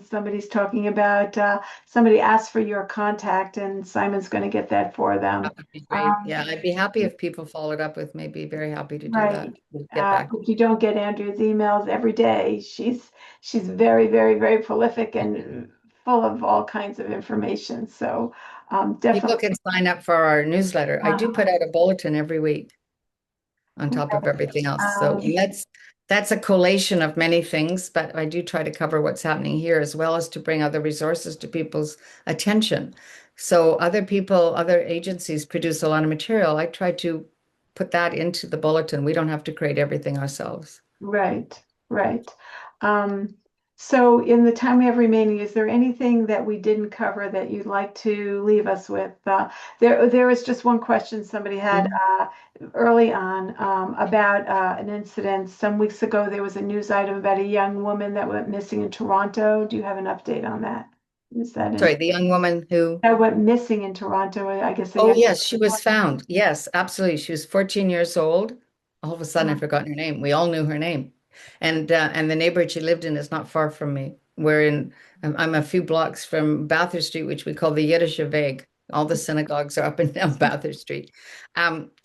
somebody's talking about, somebody asked for your contact and Simon's going to get that for That them. would be great. Um, Yeah, I'd be happy if people followed up with me. Be very happy to do that. right. We'll get back. If you don't get Andrea's emails every day, she's very, very, very prolific and full of all kinds of information. So People definitely. can sign up for our newsletter. I do put out a bulletin every week on top of Right. everything else. So Um, that's a collation of many things, but I do try to cover what's happening here as well as to bring other resources to people's attention. So other people, other agencies produce a lot of material. I try to put that into the bulletin. We don't have to create everything ourselves. Right, right. Um, so in the time we have remaining, is there anything that we didn't cover that you'd like to leave us with? There was just one question somebody had Mhm. early on about an incident. Some weeks ago, there was a news item about a young woman that went missing in Toronto. Do you have an update on that? Is that in Sorry, the young woman who that went missing in Toronto? I guess a Oh, young yes, she was found. Yes, absolutely. She was 14 years old. All of a sudden, I've forgotten her name. We all knew her name. And the neighborhood she lived in is not far from me. I'm a few blocks from Bathurst Street, which we call the Yiddish Weg. All the synagogues are up and down Bathurst Street.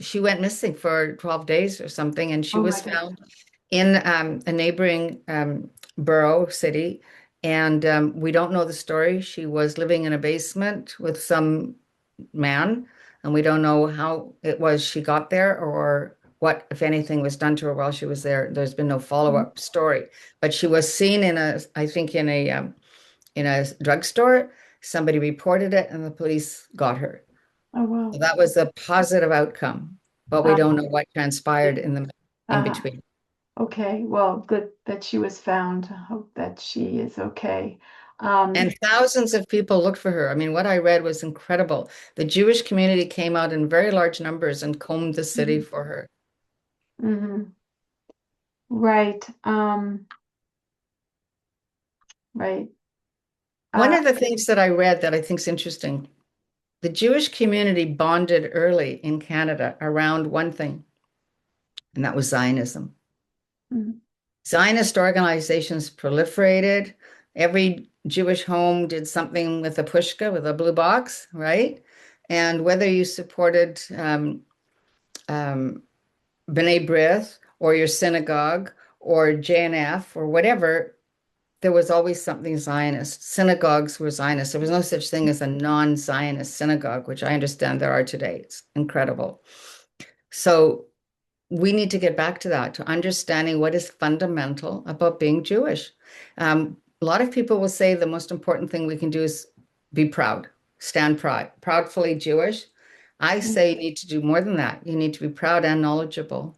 She went missing for 12 days or something, and she oh my was God. found in a neighboring borough city. And we don't know the story. She was living in a basement with some man, and we don't know how it was she got there or what, if anything, was done to her while she was there. There's been no follow-up story, but she was seen I think, in a drugstore. Somebody reported it, and the police got her. Oh So wow. that was a positive outcome, but we Uh, don't know what transpired in the in uh, between. Okay, well, good that she was found. I hope that she is okay. Um, And thousands of people looked for her. I mean, what I read was incredible. The Jewish community came out in very large numbers and combed the city mhm, for her. mhm. Right, right. One Uh, of the things that I read that I think is interesting, the Jewish community bonded early in Canada around one thing, and that was Zionism. mhm, Zionist organizations proliferated. Every Jewish home did something with a pushka, with a blue box, right? And whether you supported um, B'nai B'rith or your synagogue or JNF or whatever, there was always something Zionist. Synagogues were Zionist. There was no such thing as a non-Zionist synagogue, which I understand there are today. It's incredible. So we need to get back to that, to understanding what is fundamental about being Jewish. A lot of people will say the most important thing we can do is be proud, stand proudfully Jewish. I mhm. say you need to do more than that. You need to be proud and knowledgeable,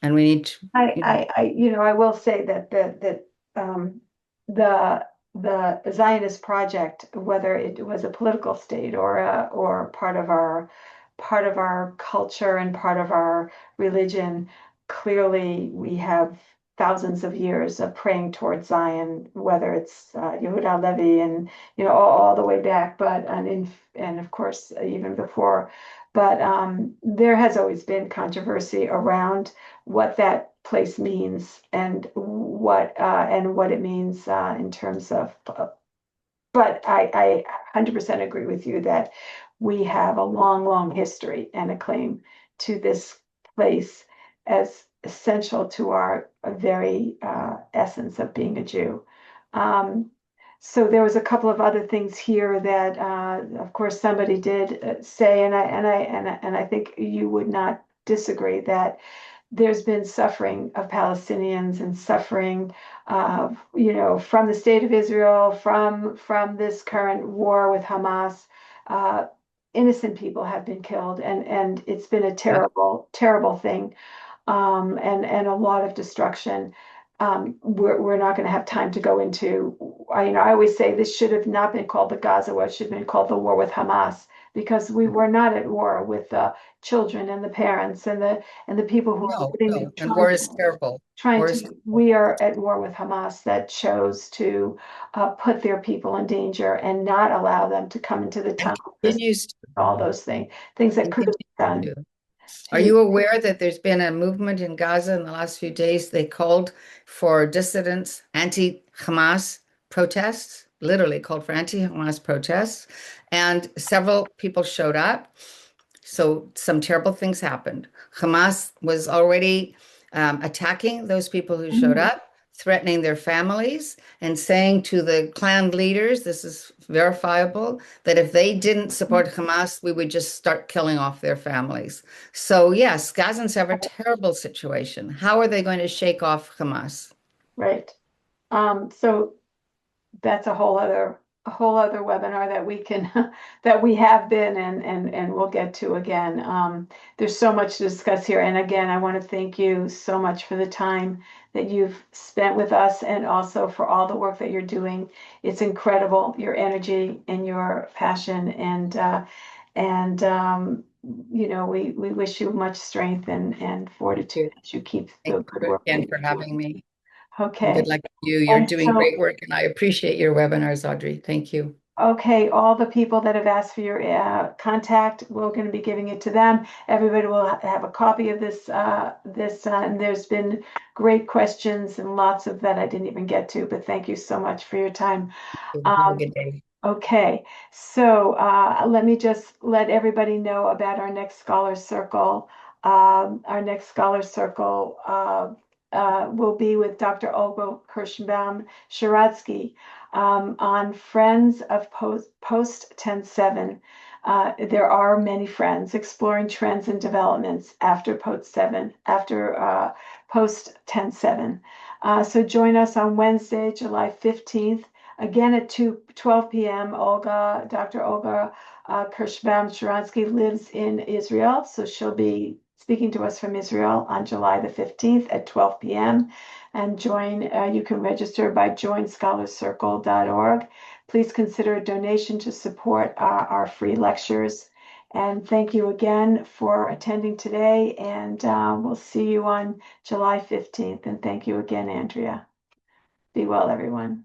and we need to, I will say that um, the the Zionist project, whether it was a political state or part of our culture and part of our religion, clearly we have thousands of years of praying towards Zion, whether it's Yehuda Levi and all the way back, but and of course even before. But there has always been controversy around what that place means and what it means in terms of. But I 100% agree with you that we have a long, long history and a claim to this place as essential to our very essence of being a Jew. Um, so there was a couple of other things here that, of course, somebody did say, and I think you would not disagree that there's been suffering of Palestinians and suffering, from the state of Israel, from this current war with Hamas. Uh, Innocent people have been killed, and it's been a Yeah. terrible, terrible thing, and a lot of destruction. We're not going to have time to go into. I always say this should have not been called the Gaza War; it should have been called the war with Hamas, because we were not at war with the children and the parents and the people who are No, living there no. And war is terrible. trying War to. is terrible. We are at war with Hamas that chose to put their people in danger and not allow them to come into the And town. continues to, All those things that and could have been continues done to. Are to. you aware that there's been a movement in Gaza in the last few days? They called for dissidents, anti-Hamas protests, literally called for anti-Hamas protests, and several people showed up. So some terrible things happened. Hamas was already attacking those people who showed Mhm. up, threatening their families, and saying to the clan leaders, this is verifiable, that if they didn't support Hamas, we would just start killing off their families. So yes, Gazans have a terrible situation. How are they going to shake off Hamas? Right. So that's a whole other webinar that we can that we have been and we'll get to again. There's so much to discuss here. And again, I want to thank you so much for the time that you've spent with us and also for all the work that you're doing. It's incredible, your energy and your passion and we wish you much strength and Thank fortitude you. as you keep Thank the good you work that again for you're having doing. me. And good Okay. luck to you. You're And doing so great work, and I appreciate your webinars, Audrey. Thank you. okay, all the people that have asked for your contact, we're going to be giving it to them. Everybody will have a copy of this, and there's been great questions and lots of that I didn't even get to, but thank you so much for your time. Have a Um, good day. Okay, so let me just let everybody know about our next Scholar Circle. Our next Scholar Circle will be with Dr. Olga Kirschbaum-Sharadsky on Friends of Post 10/7. There are many friends exploring trends and developments after post 10/7. So join us on Wednesday, July 15th. Again at 12 p.m., Dr. Olga Kirschbaum-Sharansky lives in Israel, so she'll be speaking to us from Israel on July the 15th at 12 p.m. And you can register by joinscholarcircle.org. Please consider a donation to support our free lectures. And thank you again for attending today, and we'll see you on July 15th. And thank you again, Andrea. Be well, everyone.